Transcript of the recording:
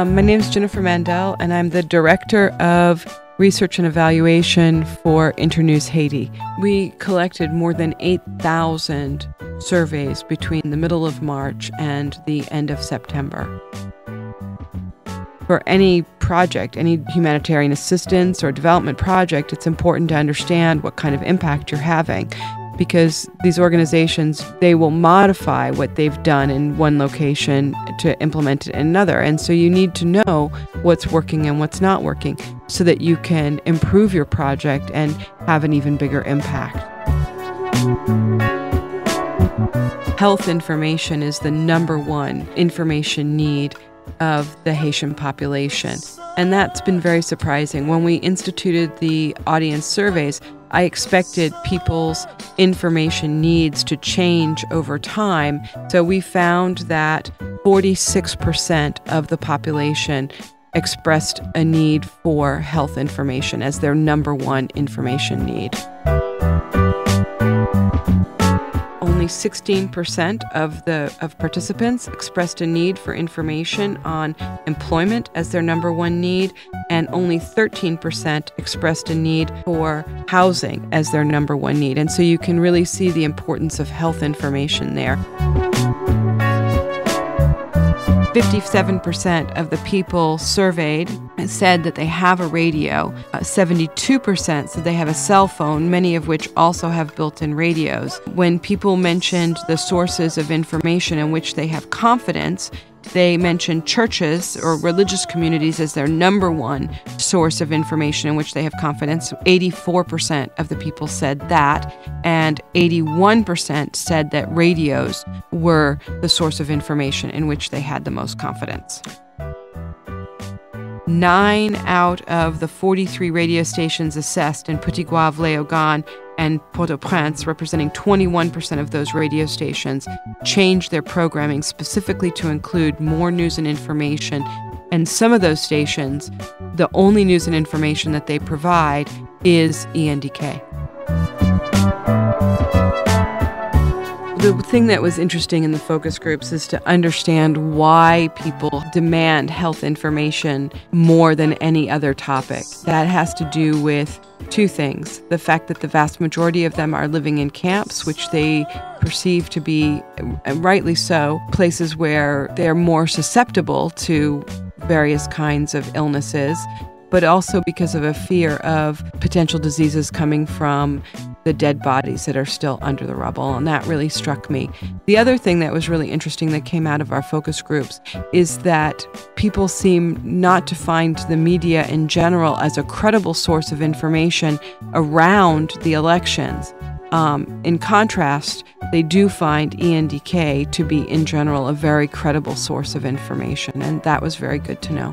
My name is Jennifer Mandel, and I'm the Director of Research and Evaluation for Internews Haiti. We collected more than 8,000 surveys between the middle of March and the end of September. For any project, any humanitarian assistance or development project, it's important to understand what kind of impact you're having, because these organizations, they will modify what they've done in one location to implement it in another. And so you need to know what's working and what's not working so that you can improve your project and have an even bigger impact. Health information is the #1 information need of the Haitian population. And that's been very surprising. When we instituted the audience surveys, I expected people's information needs to change over time. So we found that 46% of the population expressed a need for health information as their #1 information need. Only 16% of participants expressed a need for information on employment as their #1 need, and only 13% expressed a need for housing as their #1 need. And so you can really see the importance of health information there. 57% of the people surveyed said that they have a radio. 72% said they have a cell phone, many of which also have built-in radios. When people mentioned the sources of information in which they have confidence, they mentioned churches or religious communities as their #1 source of information in which they have confidence. 84% of the people said that, and 81% said that radios were the source of information in which they had the most confidence. 9 out of the 43 radio stations assessed in Petit-Goâve, Léogâne, and Port-au-Prince, representing 21% of those radio stations, changed their programming specifically to include more news and information. And some of those stations, the only news and information that they provide is ENDK. The thing that was interesting in the focus groups is to understand why people demand health information more than any other topic. That has to do with two things. The fact that the vast majority of them are living in camps, which they perceive to be, rightly so, places where they're more susceptible to various kinds of illnesses, but also because of a fear of potential diseases coming from the dead bodies that are still under the rubble, and that really struck me. The other thing that was really interesting that came out of our focus groups is that people seem not to find the media in general as a credible source of information around the elections. In contrast, they do find ENDK to be, in general, a very credible source of information, and that was very good to know.